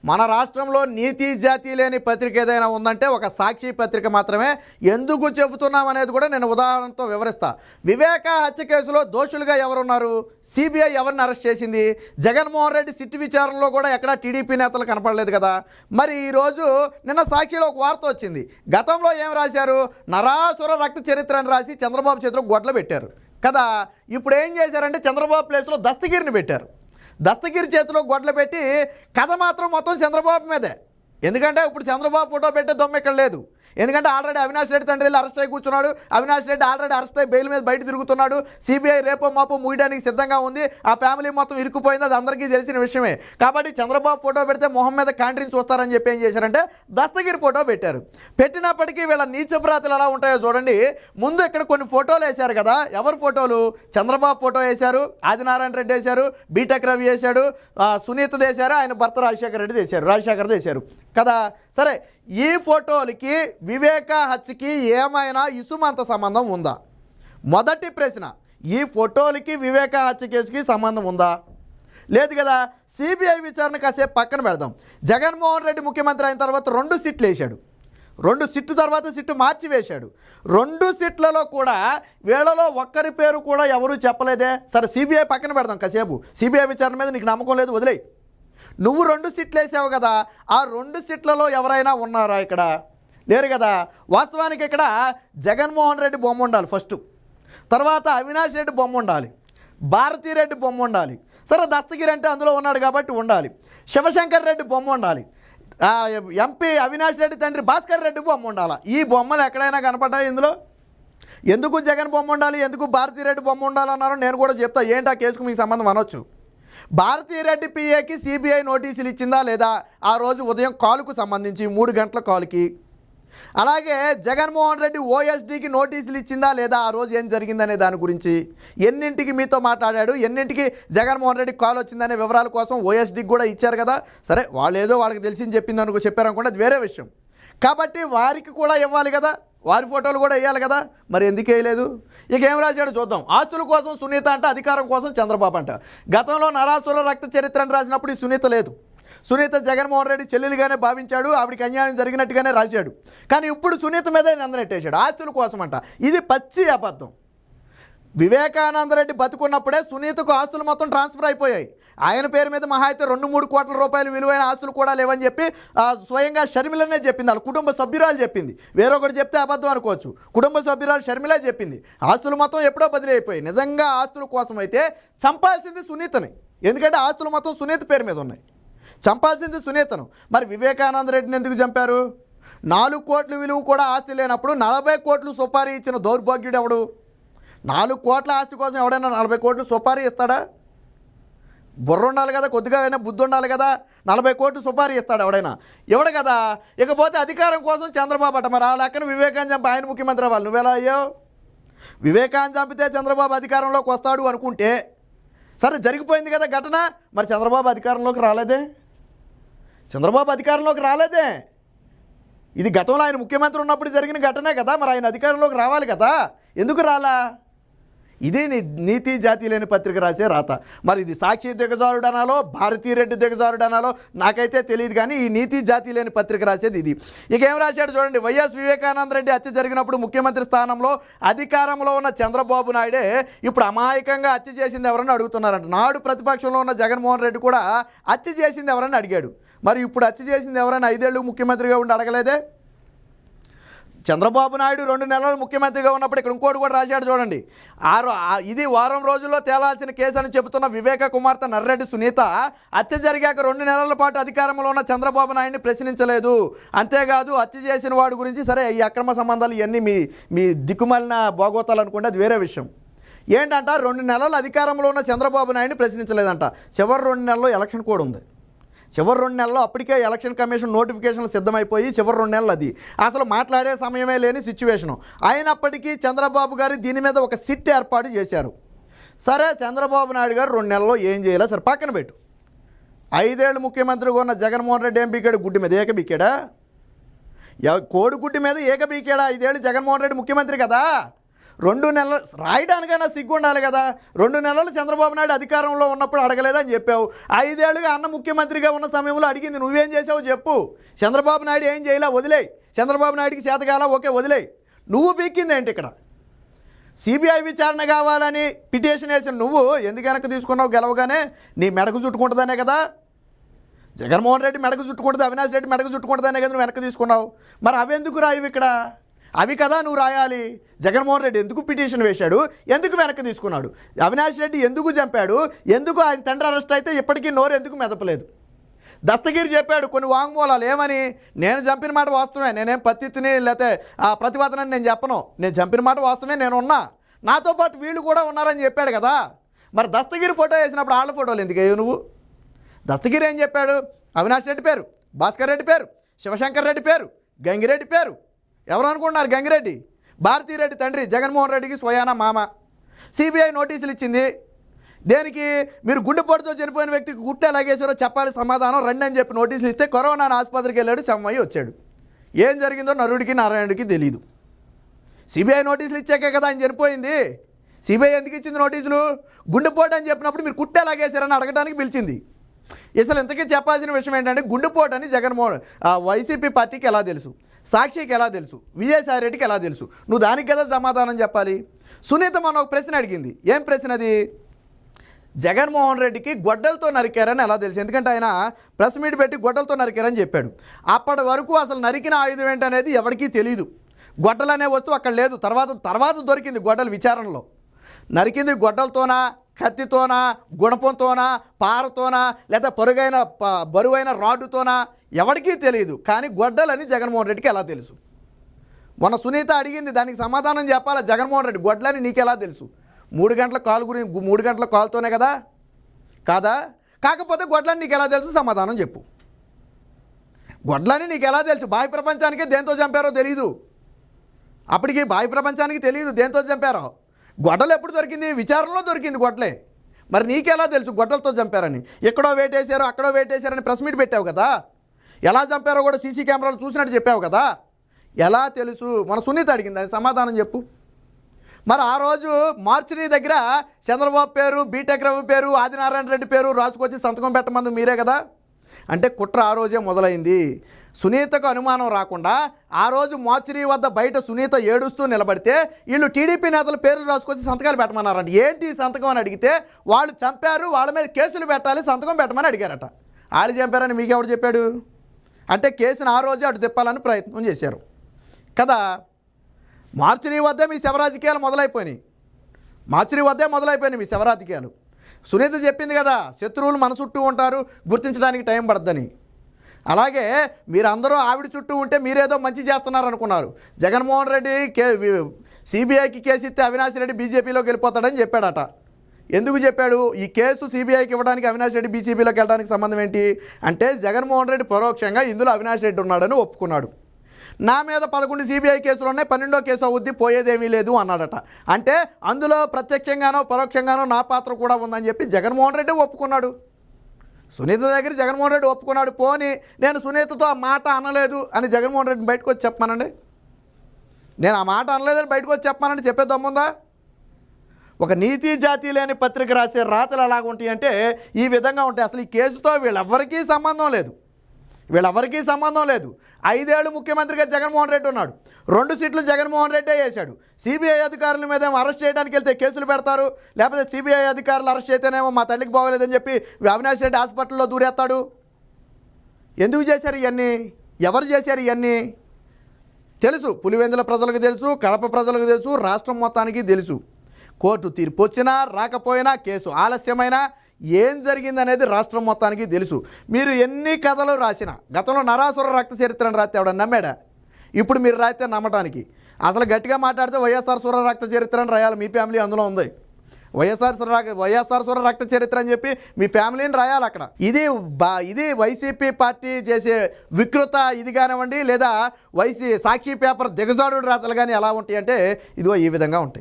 మన రాష్ట్రంలో నీతి జాతి లేని పత్రిక ఏదైనా ఉందంటే ఒక సాక్షి పత్రిక మాత్రమే. ఎందుకు చెబుతున్నాం అనేది కూడా నేను ఉదాహరణతో వివరిస్తా. వివేక హత్య కేసులో దోషులుగా ఎవరున్నారు? సిబిఐ ఎవరిని అరెస్ట్ చేసింది? జగన్మోహన్ రెడ్డి సిట్టు విచారణలో కూడా ఎక్కడా టీడీపీ నేతలు కనపడలేదు కదా. మరి ఈరోజు నిన్న సాక్షిలో ఒక వార్త వచ్చింది. గతంలో ఏం రాశారు? నరాసుర రక్త చరిత్ర అని రాసి చంద్రబాబు చేతిలో గొడ్లు పెట్టారు కదా. ఇప్పుడు ఏం చేశారంటే చంద్రబాబు ప్లేస్లో దస్తగిరిని పెట్టారు. దస్తగిరి చేతిలో గొడ్లు పెట్టి కథ మాత్రం మొత్తం చంద్రబాబు మీదే. ఎందుకంటే ఇప్పుడు చంద్రబాబు ఫోటో పెట్టే దొమ్మ ఇక్కడ లేదు. ఎందుకంటే ఆల్రెడీ అవినాష్ రెడ్డి తండ్రి వెళ్ళి అరెస్ట్ అయి కూర్చున్నాడు. అవినాష్ రెడ్డి ఆల్రెడీ అరెస్ట్ అయ్యి బెయిల్ మీద బయట తిరుగుతున్నాడు. సిబిఐ రేపో మాపో ముగియడానికి సిద్ధంగా ఉంది. ఆ ఫ్యామిలీ మొత్తం ఇరుక్కుపోయింది, అది అందరికీ తెలిసిన విషయమే. కాబట్టి చంద్రబాబు ఫోటో పెడితే మొహం మీద కాంట్రీని చూస్తారని చెప్పి ఏం చేశారంటే దస్తగిరి ఫోటో పెట్టారు. పెట్టినప్పటికీ వీళ్ళ నీచపురాతులు ఎలా ఉంటాయో చూడండి. ముందు ఇక్కడ కొన్ని ఫోటోలు వేశారు కదా. ఎవరు ఫోటోలు? చంద్రబాబు ఫోటో వేశారు, ఆదినారాయణ రెడ్డి వేశారు, బీటెక్ రవి వేశాడు, సునీత వేశారు, ఆయన భర్త రాజశేఖర్ వేశారు కదా. సరే, ఈ ఫోటోలకి వివేక హత్యకి ఏమైనా ఇసుమంత సంబంధం ఉందా? మొదటి ప్రశ్న. ఈ ఫోటోలకి వివేక హత్య కేసుకి సంబంధం ఉందా? లేదు కదా. సిబిఐ విచారణ కాసేపు పక్కన పెడదాం. జగన్మోహన్ రెడ్డి ముఖ్యమంత్రి అయిన తర్వాత 2 సిట్లు వేశాడు. 2 సిట్టు తర్వాత సిట్టు మార్చి వేశాడు. 2 సిట్లలో కూడా వీళ్ళలో ఒక్కరి పేరు కూడా ఎవరూ చెప్పలేదే. సరే, సిబిఐ పక్కన పెడదాం కాసేపు. సిబిఐ విచారణ మీద నీకు నమ్మకం లేదు, వదిలేయి. నువ్వు 2 సిట్లు వేసావు కదా. ఆ 2 సిట్లలో ఎవరైనా ఉన్నారా? ఇక్కడ లేరు కదా. వాస్తవానికి ఇక్కడ జగన్మోహన్ రెడ్డి బొమ్మ ఉండాలి ఫస్ట్, తర్వాత అవినాష్ రెడ్డి బొమ్మ ఉండాలి, భారతీరెడ్డి బొమ్మ ఉండాలి. సరే, దస్తగిరి అంటే అందులో ఉన్నాడు కాబట్టి ఉండాలి. శివశంకర్ రెడ్డి బొమ్మ ఉండాలి. ఎంపీ అవినాష్ రెడ్డి తండ్రి భాస్కర్ రెడ్డి బొమ్మ ఉండాలి. ఈ బొమ్మలు ఎక్కడైనా కనపడ్డాయి ఇందులో? ఎందుకు జగన్ బొమ్మ ఉండాలి, ఎందుకు భారతీరెడ్డి బొమ్మ ఉండాలన్నారో నేను కూడా చెప్తా. ఏంటి ఆ కేసుకు మీకు సంబంధం అనొచ్చు. భారతీరెడ్డి పిఏకి సిబిఐ నోటీసులు ఇచ్చిందా లేదా? ఆ రోజు ఉదయం కాలుకు సంబంధించి 3 గంటల కాలుకి. అలాగే జగన్మోహన్ రెడ్డి ఓఎస్డీకి నోటీసులు ఇచ్చిందా లేదా? ఆ రోజు ఏం జరిగిందనే దాని గురించి, ఎన్నింటికి మీతో మాట్లాడాడు, ఎన్నింటికి జగన్మోహన్ రెడ్డికి కాల్ వచ్చిందనే వివరాల కోసం ఓఎస్డీకి కూడా ఇచ్చారు కదా. సరే, వాళ్ళు ఏదో వాళ్ళకి తెలిసింది చెప్పారనుకోండి, అది వేరే విషయం. కాబట్టి వారికి కూడా ఇవ్వాలి కదా, వారి ఫోటోలు కూడా వేయాలి కదా. మరి ఎందుకు వేయలేదు? ఇక ఏం రాశాడు చూద్దాం. ఆస్తుల కోసం సునీత అంట, అధికారం కోసం చంద్రబాబు అంట. గతంలో నరాసుర రక్త చరిత్రను రాసినప్పుడు ఈ సునీత లేదు. సునీత జగన్మోహన్ రెడ్డి చెల్లెలుగానే భావించాడు, ఆవిడికి అన్యాయం జరిగినట్టుగానే రాశాడు. కానీ ఇప్పుడు సునీత మీదే నిందనెట్టేశాడు ఆస్తుల కోసం అంట. ఇది పచ్చి అబద్ధం. వివేకానంద రెడ్డి బతుకున్నప్పుడే సునీతకు ఆస్తులు మొత్తం ట్రాన్స్ఫర్ అయిపోయాయి. ఆయన పేరు మీద మహా అయితే 2-3 కోట్ల రూపాయలు విలువైన ఆస్తులు కూడా లేవని చెప్పి స్వయంగా షర్మిలనే చెప్పింది. వాళ్ళ కుటుంబ సభ్యురాలు చెప్పింది. వేరొకటి చెప్తే అబద్ధం అనుకోవచ్చు. కుటుంబ సభ్యురాలు షర్మిలే చెప్పింది. ఆస్తులు మొత్తం ఎప్పుడో బదిలీ అయిపోయాయి. నిజంగా ఆస్తుల కోసం అయితే చంపాల్సింది సునీతని. ఎందుకంటే ఆస్తులు మొత్తం సునీత పేరు మీద ఉన్నాయి. చంపాల్సింది సునీతను. మరి వివేకానంద రెడ్డిని ఎందుకు చంపారు? 4 కోట్ల విలువ కూడా ఆస్తి లేనప్పుడు 40 కోట్లు సుపారీ ఇచ్చిన దౌర్భాగ్యుడు ఎవడు? 4 కోట్ల ఆస్తి కోసం ఎవడైనా 40 కోట్లు సుపారీ ఇస్తాడా? బుర్ర ఉండాలి కదా, కొద్దిగా అయినా బుద్ధి ఉండాలి కదా. 40 కోట్లు సుపారీ ఇస్తాడు ఎవడైనా? ఎవడు కదా. ఇకపోతే అధికారం కోసం చంద్రబాబు అట. మరి ఆ లెక్కన వివేకాన్ని చంపి ఆయన ముఖ్యమంత్రి అవ్వాలి. నువ్వెలా అయ్యావు? వివేకాన్ని చంపితే చంద్రబాబు అధికారంలోకి వస్తాడు అనుకుంటే సరే, జరిగిపోయింది కదా ఘటన. మరి చంద్రబాబు అధికారంలోకి రాలేదే. ఇది గతంలో ఆయన ముఖ్యమంత్రి ఉన్నప్పుడు జరిగిన ఘటనే కదా. మరి ఆయన అధికారంలోకి రావాలి కదా, ఎందుకు రాలా? ఇది నీతి జాతి లేని పత్రిక రాసే రాత. మరి ఇది సాక్షి దిగజారుడు అనాలో, భారతీరెడ్డి దిగజారుడు అనాలో నాకైతే తెలియదు. కానీ ఈ నీతి జాతి లేని పత్రిక రాసేది ఇది. ఇక ఏం రాశాడు చూడండి. వైఎస్ వివేకానంద రెడ్డి హత్య జరిగినప్పుడు ముఖ్యమంత్రి స్థానంలో అధికారంలో ఉన్న చంద్రబాబు నాయుడే ఇప్పుడు అమాయకంగా హత్య చేసింది ఎవరని అడుగుతున్నారంట. నాడు ప్రతిపక్షంలో ఉన్న జగన్మోహన్ రెడ్డి కూడా హత్య చేసింది ఎవరని అడిగాడు. మరి ఇప్పుడు హత్య చేసింది ఎవరైనా 5 ఏళ్ళు ముఖ్యమంత్రిగా ఉండి అడగలేదే? చంద్రబాబు నాయుడు 2 నెలలు ముఖ్యమంత్రిగా ఉన్నప్పుడు ఇక్కడ ఇంకోటి కూడా రాశాడు చూడండి. ఇది వారం రోజుల్లో తేలాల్సిన కేసు అని చెబుతున్న వివేక కుమార్తె నర్రెడ్డి సునీత హత్య జరిగాక 2 నెలల పాటు అధికారంలో ఉన్న చంద్రబాబు నాయుడిని ప్రశ్నించలేదు. అంతేకాదు హత్య చేసిన వాడి గురించి సరే ఈ అక్రమ సంబంధాలు ఇవన్నీ మీ దిక్కుమాలిన భోగోతాలు అనుకుంటే అది వేరే విషయం. ఏంటంట, 2 నెలలు అధికారంలో ఉన్న చంద్రబాబు నాయుడిని ప్రశ్నించలేదంట. చివరి 2 నెలల్లో ఎలక్షన్ కూడా ఉంది. చివరి 2 నెలల్లో అప్పటికే ఎలక్షన్ కమిషన్ నోటిఫికేషన్లు సిద్ధమైపోయి చివరి 2 నెలలు అది అసలు మాట్లాడే సమయమే లేని సిచ్యువేషను. అయినప్పటికీ చంద్రబాబు గారు దీని మీద ఒక సిట్ ఏర్పాటు చేశారు. సరే, చంద్రబాబు నాయుడు గారు 2 నెలల్లో ఏం చేయాలో సరే పక్కన పెట్టు. 5 ఏళ్ళు ముఖ్యమంత్రిగా ఉన్న జగన్మోహన్ రెడ్డి ఏం బీకాడు? గుడ్డి మీద ఏక బీకాడా? కోడిగుడ్డి మీద ఏక బీకాడా? 5 ఏళ్ళు జగన్మోహన్ రెడ్డి ముఖ్యమంత్రి కదా. 2 నెలలు రాయడానికైనా సిగ్గు ఉండాలి కదా. 2 నెలలు చంద్రబాబు నాయుడు అధికారంలో ఉన్నప్పుడు అడగలేదని చెప్పావు. 5 ఏళ్ళుగా అన్న ముఖ్యమంత్రిగా ఉన్న సమయంలో అడిగింది, నువ్వేం చేసావు చెప్పు. చంద్రబాబు నాయుడు ఏం చేయలే, వదిలేయి. చంద్రబాబు నాయుడికి చేతగాల, ఓకే వదిలేయి. నువ్వు పీక్కింది ఏంటి ఇక్కడ? సిబిఐ విచారణ కావాలని పిటిషన్ వేసిన నువ్వు ఎందుకు వెనక్కి తీసుకున్నావు? గెలవగానే నీ మెడకు చుట్టుకుంటుందనే కదా. జగన్మోహన్ రెడ్డి మెడకు చుట్టుకుంటుంది, అవినాష్ రెడ్డి మెడకు చుట్టుకుంటుందనే కదా నువ్వు వెనక్కి తీసుకున్నావు. మరి అవి ఎందుకు రాయవు ఇక్కడ? అవి కదా నువ్వు రాయాలి. జగన్మోహన్ రెడ్డి ఎందుకు పిటిషన్ వేశాడు, ఎందుకు వెనక్కి తీసుకున్నాడు, అవినాష్ రెడ్డి ఎందుకు చంపాడు, ఎందుకు ఆయన తండ్రి అరెస్ట్ అయితే ఇప్పటికీ నోరు ఎందుకు మెదపలేదు. దస్తగిరి చెప్పాడు కొన్ని వాంగ్మూలాలు, ఏమని? నేను చంపిన మాట వాస్తవమే, నేనేం పత్తిని లేకపోతే ఆ ప్రతిపాదనని నేను చెప్పను, నేను చంపిన మాట వాస్తవమే, నేను ఉన్నా, నాతో పాటు వీళ్ళు కూడా ఉన్నారని చెప్పాడు కదా. మరి దస్తగిరి ఫోటో వేసినప్పుడు వాళ్ళ ఫోటోలు ఎందుకు వేయవు నువ్వు? దస్తగిరి ఏం చెప్పాడు? అవినాష్ రెడ్డి పేరు, భాస్కర్ రెడ్డి పేరు, శివశంకర్ రెడ్డి పేరు, గంగిరెడ్డి పేరు. ఎవరు అనుకుంటున్నారు? గంగిరెడ్డి భారతీరెడ్డి తండ్రి, జగన్మోహన్ రెడ్డికి స్వయానా మామ. సిబిఐ నోటీసులు ఇచ్చింది దేనికి? మీరు గుండెపోటుతో చనిపోయిన వ్యక్తికి గుట్ట ఎలాగేసారో చెప్పాలి, సమాధానం రండి అని చెప్పి నోటీసులు ఇస్తే కరోనా ఆసుపత్రికి వెళ్ళాడు, సమ్మయ్య వచ్చాడు. ఏం జరిగిందో నరుడికి నారాయణుడికి తెలియదు. సిబిఐ నోటీసులు ఇచ్చాకే కదా ఆయన చనిపోయింది. సిబిఐ ఎందుకు ఇచ్చింది నోటీసులు? గుండెపోటు అని చెప్పినప్పుడు మీరు కుట్ట ఎలాగేసారని అడగడానికి పిలిచింది. అసలు ఇంతకీ చెప్పాల్సిన విషయం ఏంటంటే, గుండెపోటు అని జగన్మోహన్ వైసీపీ పార్టీకి ఎలా తెలుసు, సాక్షికి ఎలా తెలుసు, విజయసాయి రెడ్డికి ఎలా తెలుసు? నువ్వు దానికి కదా సమాధానం చెప్పాలి. సునీత మన ఒక ప్రశ్న అడిగింది. ఏం ప్రశ్న అది? జగన్మోహన్ రెడ్డికి గొడ్డలతో నరికారని ఎలా తెలుసు? ఎందుకంటే ఆయన ప్రెస్ మీట్ పెట్టి గొడ్డలతో నరికారని చెప్పాడు. అప్పటి వరకు అసలు నరికిన ఆయుధం ఏంటనేది ఎవరికీ తెలియదు. గొడ్డలు అనే వస్తువు అక్కడ లేదు. తర్వాత దొరికింది గొడ్డలు విచారణలో. నరికింది గొడ్డలతోనా, కత్తితోనా, గుణపంతోనా, పారతోనా, లేదా బరువైన రాడ్డుతోనా ఎవరికీ తెలియదు. కానీ గొడ్డలని జగన్మోహన్ రెడ్డికి ఎలా తెలుసు? మొన్న సునీత అడిగింది, దానికి సమాధానం చెప్పాలా జగన్మోహన్ రెడ్డి. గొడ్డలని నీకెలా తెలుసు? 3 గంటల కాలుతోనే కదా, కాదా? కాకపోతే గొడ్లని నీకు ఎలా తెలుసు? సమాధానం చెప్పు. గొడ్లని నీకు ఎలా తెలుసు? బాహ్య ప్రపంచానికే దేంతో చంపారో తెలీదు. అప్పటికి బాహ్య ప్రపంచానికి తెలియదు దేంతో చంపారో. గొడ్డలు ఎప్పుడు దొరికింది? విచారణలో దొరికింది గొడ్డలే. మరి నీకెలా తెలుసు గొడ్డలతో చంపారని? ఎక్కడో వేటేశారో అక్కడో వేటేశారని ప్రెస్ మీట్ పెట్టావు కదా. ఎలా చంపారో కూడా సీసీ కెమెరాలు చూసినట్టు చెప్పావు కదా. ఎలా తెలుసు? మన సునీత అడిగింది, దానికి సమాధానం చెప్పు. మరి ఆ రోజు మార్చిని దగ్గర చంద్రబాబు పేరు, బీటెక్ రవి పేరు, ఆదినారాయణ రెడ్డి పేరు రాసుకొచ్చి సంతకం పెట్టమంది మీరే కదా. అంటే కుట్ర ఆ రోజే మొదలైంది. సునీతకు అనుమానం రాకుండా ఆ రోజు మార్చిరి వద్ద బయట సునీత ఏడుస్తూ నిలబడితే వీళ్ళు టీడీపీ నేతల పేర్లు రాసుకొచ్చి సంతకాలు పెట్టమన్నారంట. ఏంటి సంతకం అని అడిగితే వాళ్ళు చంపారు, వాళ్ళ మీద కేసులు పెట్టాలి, సంతకం పెట్టమని అడిగారట. వాళ్ళు చంపారని మీకెవడు చెప్పాడు? అంటే కేసును ఆ రోజే అటు తిప్పాలని ప్రయత్నం చేశారు కదా. మార్చిని వద్దే మీ శవరాజకీయాలు మొదలైపోయినాయి. మీ శవరాజకీయాలు. సునీత చెప్పింది కదా, శత్రువులు మన చుట్టూ ఉంటారు, గుర్తించడానికి టైం పడుద్దని. అలాగే మీరందరూ ఆవిడ చుట్టూ ఉంటే మీరేదో మంచి చేస్తున్నారు అనుకున్నారు. జగన్మోహన్ రెడ్డి సిబిఐకి కేసు ఇస్తే అవినాష్ రెడ్డి బీజేపీలోకి వెళ్ళిపోతాడని చెప్పాడట. ఎందుకు చెప్పాడు? ఈ కేసు సిబిఐకి ఇవ్వడానికి అవినాష్ రెడ్డి బీజేపీలోకి వెళ్ళడానికి సంబంధం ఏంటి అంటే, జగన్మోహన్ రెడ్డి పరోక్షంగా ఇందులో అవినాష్ రెడ్డి ఉన్నాడని ఒప్పుకున్నాడు. నా మీద 11 సిబిఐ కేసులు ఉన్నాయి, 12వ కేసు అవుద్ది, పోయేదేమీ లేదు అన్నాడట. అంటే అందులో ప్రత్యక్షంగానో పరోక్షంగానో నా పాత్ర కూడా ఉందని చెప్పి జగన్మోహన్ రెడ్డి ఒప్పుకున్నాడు. సునీత దగ్గర జగన్మోహన్ రెడ్డి ఒప్పుకున్నాడు. పోని నేను సునీతతో ఆ మాట అనలేదు అని జగన్మోహన్ రెడ్డిని బయటకు వచ్చి చెప్పమానండి. నేను ఆ మాట అనలేదని బయటకు వచ్చి చెప్పమానండి, చెప్పే దమ్ముందా? ఒక నీతి జాతి లేని పత్రిక రాసే రాతలు ఎలాగ ఉంటాయి అంటే ఈ విధంగా ఉంటాయి. అసలు ఈ కేసుతో వీళ్ళెవ్వరికీ సంబంధం లేదు. 5 ఏళ్ళు ముఖ్యమంత్రిగా జగన్మోహన్ రెడ్డి ఉన్నాడు. 2 సీట్లు జగన్మోహన్ రెడ్డే వేశాడు. సిబిఐ అధికారుల మీద అరెస్ట్ చేయడానికి వెళ్తే కేసులు పెడతారు, లేకపోతే సిబిఐ అధికారులు అరెస్ట్ అయితేనేమో మా తల్లికి బాగోలేదని చెప్పి అవినాష్ రెడ్డి హాస్పిటల్లో దూరేస్తాడు. ఎందుకు చేశారు ఇవన్నీ? ఎవరు చేశారు ఇవన్నీ? తెలుసు. పులివెందుల ప్రజలకు తెలుసు, కడప ప్రజలకు తెలుసు, రాష్ట్రం మొత్తానికి తెలుసు. కోర్టు తీర్పు వచ్చినా రాకపోయినా, కేసు ఆలస్యమైనా ఏం జరిగిందనేది రాష్ట్రం మొత్తానికి తెలుసు. మీరు ఎన్ని కథలు రాసినా, గతంలో నరాసుర రక్త చరిత్రను రాస్తే ఎవడన్నా నమ్మాడా? ఇప్పుడు మీరు రాస్తే నమ్మటానికి అసలు గట్టిగా మాట్లాడితే వైఎస్ఆర్ సుర రక్త చరిత్రను రాయాలి. మీ ఫ్యామిలీ అందులో ఉంది. వైఎస్ఆర్ సుర రక్త చరిత్ర అని చెప్పి మీ ఫ్యామిలీని రాయాలి అక్కడ. ఇది వైసీపీ పార్టీ చేసే వికృత ఇది కానివ్వండి, లేదా సాక్షి పేపర్ దిగజాడు రాతలు కానీ ఎలా ఉంటాయి అంటే ఇదిగో ఈ విధంగా ఉంటాయి.